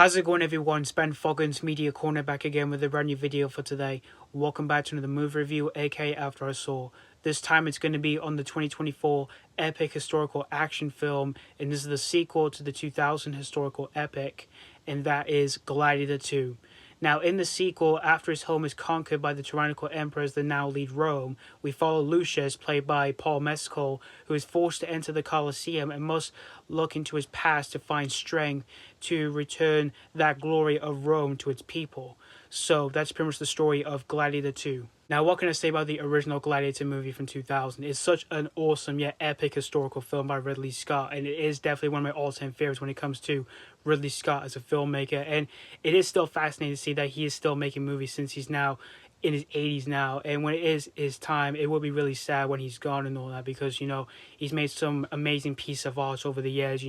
How's it going, everyone? It's Ben Foggins, Media Corner, back again with a brand new video for today. Welcome back to another movie review, aka After I Saw. This time it's going to be on the 2024 epic historical action film, and this is the sequel to the 2000 historical epic, and that is Gladiator 2. Now, in the sequel, after his home is conquered by the tyrannical emperors that now lead Rome, we follow Lucius, played by Paul Mescal, who is forced to enter the Colosseum and must look into his past to find strength to return that glory of Rome to its people. So that's pretty much the story of Gladiator 2. Now, what can I say about the original Gladiator movie from 2000? It's such an awesome yet epic historical film by Ridley Scott, and it is definitely one of my all-time favorites when it comes to Ridley Scott as a filmmaker. And it is still fascinating to see that he is still making movies since he's now in his 80s now, and when it is his time, it will be really sad when he's gone and all that, because he's made some amazing piece of art over the years,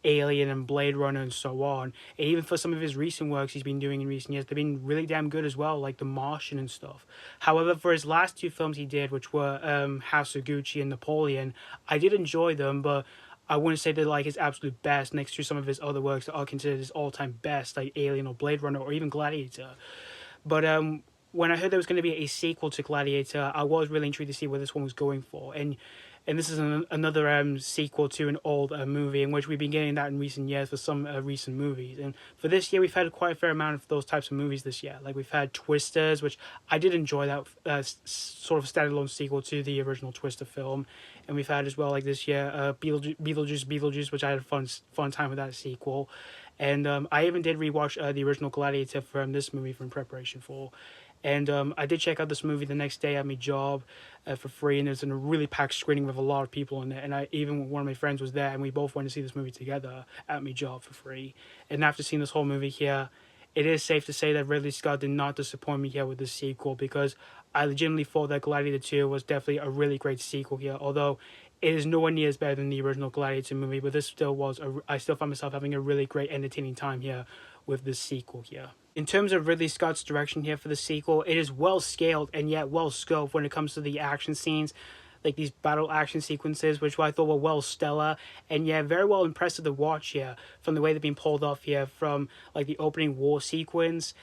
Alien and Blade Runner and so on. And even for some of his recent works he's been doing in recent years, they've been really damn good as well, like The Martian and stuff. However, for his last two films he did, which were House of Gucci and Napoleon, I did enjoy them, but I wouldn't say they're like his absolute best next to some of his other works that are considered his all-time best, like Alien or Blade Runner or even Gladiator. But when I heard there was going to be a sequel to Gladiator, I was really intrigued to see where this one was going for. And this is another sequel to an old movie, in which we've been getting that in recent years for some recent movies. And for this year, we've had quite a fair amount of those types of movies this year. Like, we've had Twisters, which I did enjoy, that sort of standalone sequel to the original Twister film. And we've had as well, like this year, Beetlejuice, which I had a fun time with that sequel. And I even did rewatch the original Gladiator from this movie in preparation for. And I did check out this movie the next day at my job for free, and it was in a really packed screening with a lot of people in it. And even one of my friends was there, and we both went to see this movie together at my job for free. And after seeing this whole movie here, it is safe to say that Ridley Scott did not disappoint me here with this sequel, because I legitimately thought that Gladiator 2 was definitely a really great sequel here, although it is nowhere near as better than the original Gladiator movie, but this still was, I still found myself having a really great entertaining time here with this sequel here. In terms of Ridley Scott's direction here for the sequel, it is well scaled and yet well scoped when it comes to the action scenes, like these battle action sequences, which I thought were well stellar and yet very well impressive to watch here, from the way they've been pulled off here, from like the opening war sequence,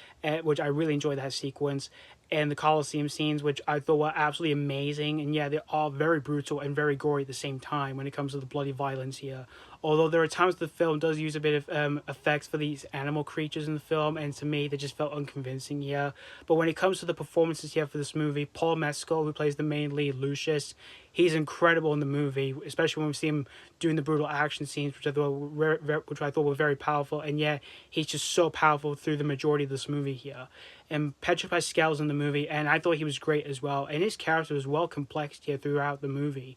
which I really enjoyed that sequence, and the Colosseum scenes, which I thought were absolutely amazing. And yeah, they're all very brutal and very gory at the same time when it comes to the bloody violence here. Although there are times the film does use a bit of effects for these animal creatures in the film, and to me they just felt unconvincing here. But when it comes to the performances here for this movie, Paul Mescal, who plays the main lead, Lucius, he's incredible in the movie, especially when we see him doing the brutal action scenes, which I thought were very powerful. And yeah, he's just so powerful through the majority of this movie here. And Pedro Pascal's in the movie, and I thought he was great as well. And his character was well complexed here throughout the movie.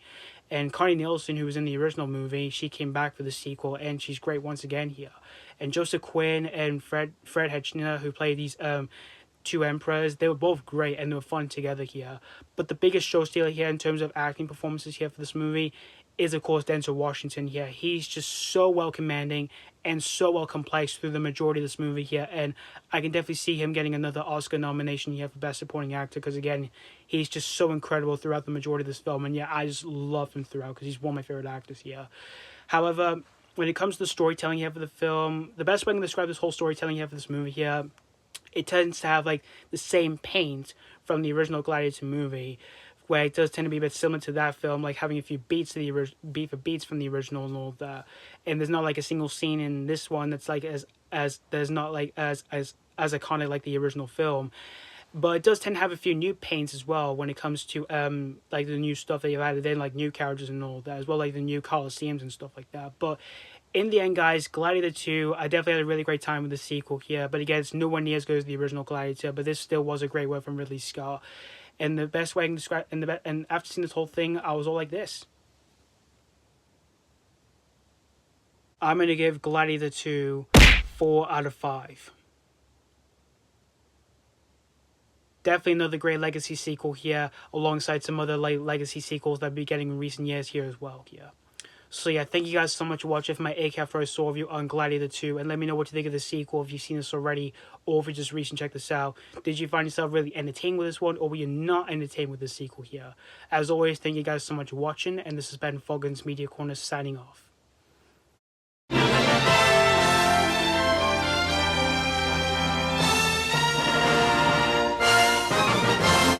And Connie Nielsen, who was in the original movie, she came back for the sequel, and she's great once again here. And Joseph Quinn and Fred Hechinger, who played these two emperors, they were both great and they were fun together here. But the biggest show stealer here in terms of acting performances here for this movie is, of course, Denzel Washington here. He's just so well commanding and so well complex through the majority of this movie here, and I can definitely see him getting another Oscar nomination here for Best Supporting Actor, because again, he's just so incredible throughout the majority of this film. And yeah, I just love him throughout, because he's one of my favorite actors here. However, when it comes to the storytelling here for the film, the best way I can describe this whole storytelling here for this movie here, it tends to have like the same paint from the original Gladiator movie, where it does tend to be a bit similar to that film, like having a few beats from the original and all that. And there's not like a single scene in this one that's like as iconic like the original film. But it does tend to have a few new paints as well when it comes to like the new stuff that you've added in, like new characters and all that, as well, like the new Colosseums and stuff like that. But in the end, guys, Gladiator 2, I definitely had a really great time with the sequel here. But again, it's nowhere near as good as the original Gladiator, but this still was a great work from Ridley Scott. And the best way I can describe, and after seeing this whole thing, I was all like this. I'm going to give Gladiator 2 4 out of 5. Definitely another great legacy sequel here, alongside some other legacy sequels that we'll be getting in recent years here as well here. So yeah, thank you guys so much for watching for my AK After I Saw review on Gladiator 2, and let me know what you think of the sequel, if you've seen this already, or if you just recently checked this out. Did you find yourself really entertained with this one, or were you not entertained with the sequel here? As always, thank you guys so much for watching, and this has been Foggins Media Corner signing off.